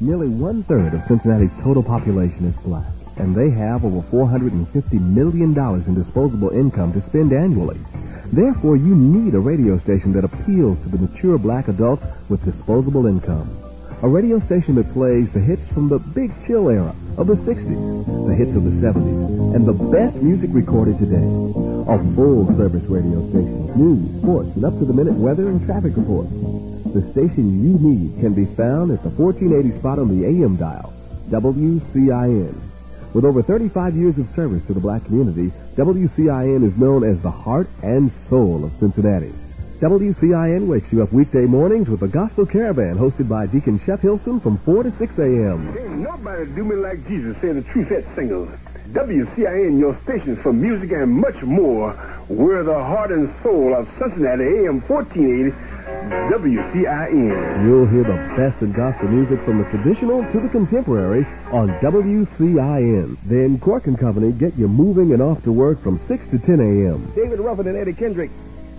Nearly one-third of Cincinnati's total population is black, and they have over $450 million in disposable income to spend annually. Therefore, you need a radio station that appeals to the mature black adult with disposable income. A radio station that plays the hits from the Big Chill era of the 60s, the hits of the 70s, and the best music recorded today. A full-service radio station with news, sports, and up-to-the-minute weather and traffic reports. The station you need can be found at the 1480 spot on the AM dial, WCIN. With over 35 years of service to the black community, WCIN is known as the heart and soul of Cincinnati. WCIN wakes you up weekday mornings with a gospel caravan hosted by Deacon Shep Hilson from 4 to 6 a.m. Ain't nobody do me like Jesus, saying the truth at singles. WCIN, your station for music and much more. We're the heart and soul of Cincinnati, AM 1480, WCIN. You'll hear the best in gospel music from the traditional to the contemporary on WCIN. Then Cork and Company get you moving and off to work from 6 to 10 a.m. David Ruffin and Eddie Kendrick.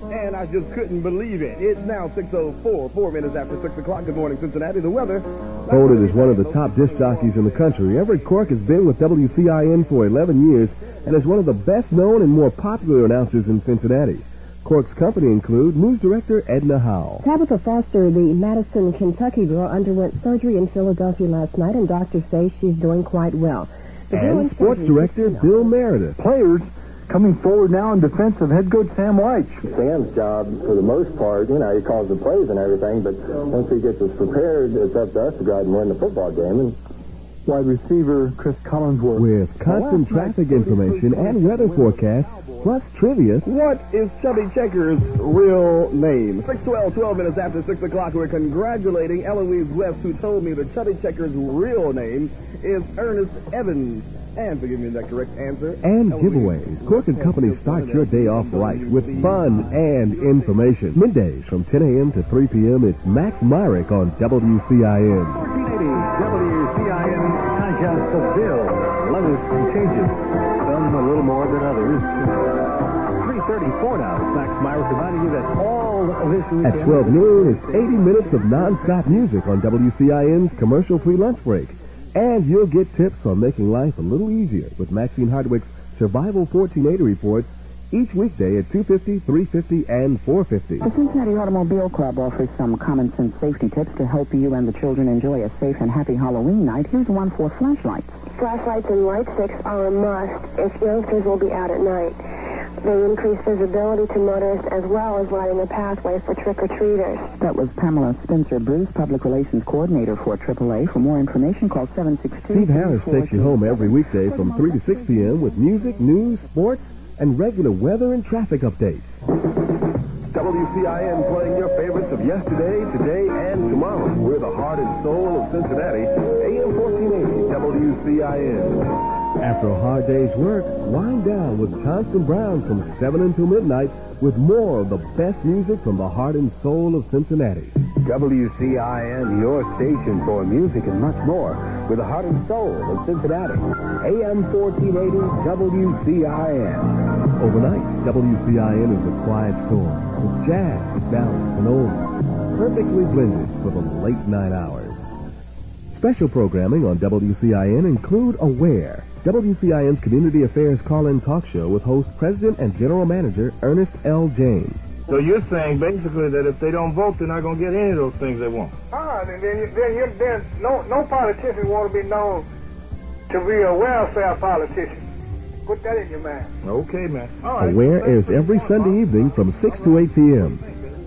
And I just couldn't believe it. It's now 6:04, 4 minutes after 6 o'clock. Good morning, Cincinnati. The weather. Voted as one of the top disc jockeys in the country, Everett Cork has been with WCIN for 11 years and is one of the best-known and more popular announcers in Cincinnati. Cork's company include news director Edna Howe. Tabitha Foster, the Madison, Kentucky girl, underwent surgery in Philadelphia last night, and doctors say she's doing quite well. And sports director Bill Meredith. Players coming forward now in defense of head coach Sam White. Sam's job, for the most part, he calls the plays and everything, but once he gets us prepared, it's up to us to go out and win the football game. And wide receiver Chris Collinsworth. With constant traffic information and weather forecasts, plus trivia. What is Chubby Checker's real name? 6:12, 12 minutes after 6 o'clock, we're congratulating Eloise West, who told me that Chubby Checker's real name is Ernest Evans. And forgive me that correct answer. And giveaways. Cork and Company start your day off right with fun and information. Middays from 10 a.m. to 3 p.m. It's Max Myrick on WCIN. 1480 WCIN Conscience of Bill. Letters and changes. Some a little more than others. 3:34 now. Max Myrick reminding you that all this weekend. At 12 noon, it's 80 minutes of non-stop music on WCIN's commercial-free lunch break. And you'll get tips on making life a little easier with Maxine Hardwick's Survival 1480 reports each weekday at 2:50, 3:50, and 4:50. The Cincinnati Automobile Club offers some common-sense safety tips to help you and the children enjoy a safe and happy Halloween night. Here's one for flashlights. Flashlights and light sticks are a must if youngsters will be out at night. They increase visibility to motorists as well as lighting a pathway for trick-or-treaters. That was Pamela Spencer-Bruce, Public Relations Coordinator for AAA. For more information, call 762. Steve Harris takes you home every weekday from 3 to 6 p.m. with music, news, sports, and regular weather and traffic updates. WCIN playing your favorites of yesterday, today, and tomorrow. We're the heart and soul of Cincinnati, AM 1480 WCIN. After a hard day's work, wind down with Johnston Brown from 7 until midnight with more of the best music from the heart and soul of Cincinnati. WCIN, your station for music and much more, with the heart and soul of Cincinnati. AM 1480 WCIN. Overnight, WCIN is a quiet storm with jazz, ballads, and oldies, perfectly blended for the late night hours. Special programming on WCIN include Aware, WCIN's Community Affairs call-in talk show with host, President and General Manager Ernest L. James. So you're saying basically that if they don't vote, they're not going to get any of those things they want? Then no politician want to be known to be a welfare politician. Put that in your mind. Okay, man. All right. Aware airs every Sunday evening from 6 to 8 p.m.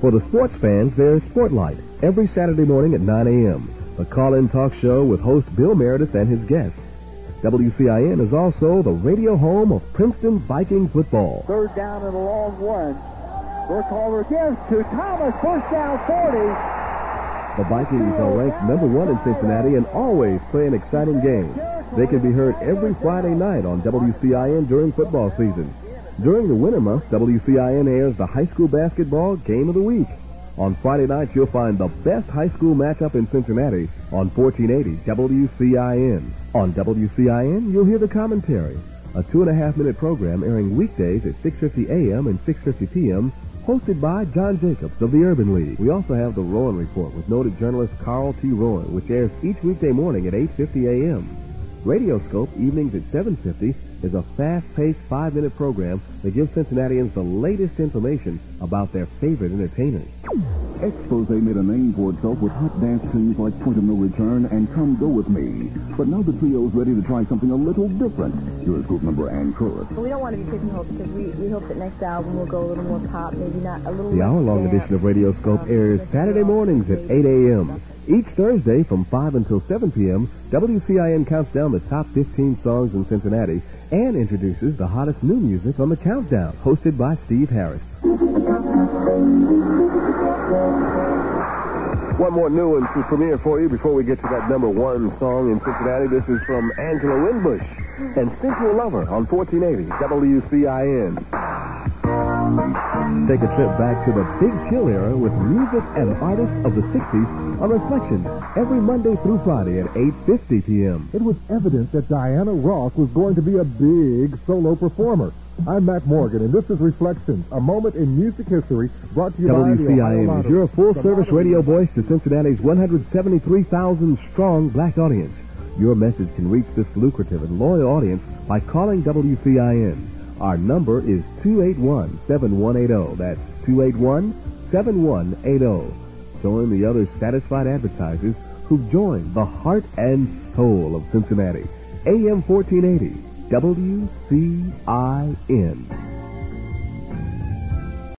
For the sports fans, there's Sportlight every Saturday morning at 9 a.m., the call-in talk show with host Bill Meredith and his guests. WCIN is also the radio home of Princeton Viking football. Third down and a long one. Burkhalter gives to Thomas. First down 40. The Vikings are ranked #1 in Cincinnati and always play an exciting game. They can be heard every Friday night on WCIN during football season. During the winter months, WCIN airs the high school basketball game of the week. On Friday nights, you'll find the best high school matchup in Cincinnati on 1480 WCIN. On WCIN, you'll hear the commentary, a 2.5-minute program airing weekdays at 6:50 a.m. and 6:50 p.m., hosted by John Jacobs of the Urban League. We also have the Rowan Report with noted journalist Carl T. Rowan, which airs each weekday morning at 8:50 a.m. Radioscope, evenings at 7:50, is a fast-paced 5-minute program that gives Cincinnatians the latest information about their favorite entertainers. Expose made a name for itself with hot dance tunes like Point of No Return and Come Go With Me. But now the trio's ready to try something a little different. Here's group member Ann Curtis. But we don't want to be pigeonholed because we hope that next album will go a little more pop, maybe not a little The hour-long edition of Radioscope airs Saturday mornings at 8 a.m. Each Thursday from 5 until 7 p.m., WCIN counts down the top 15 songs in Cincinnati and introduces the hottest new music on the countdown, hosted by Steve Harris. One more new one to premiere for you before we get to that number one song in Cincinnati. This is from Angela Winbush and Sensual Lover on 1480 WCIN. Take a trip back to the Big Chill era with music and artists of the 60s on Reflections every Monday through Friday at 8:50 p.m. It was evident that Diana Ross was going to be a big solo performer. I'm Matt Morgan, and this is Reflections, a moment in music history brought to you by the WCIN is your full-service radio voice to Cincinnati's 173,000-strong black audience. Your message can reach this lucrative and loyal audience by calling WCIN. Our number is 281-7180. That's 281-7180. Join the other satisfied advertisers who've joined the heart and soul of Cincinnati. AM 1480, WCIN.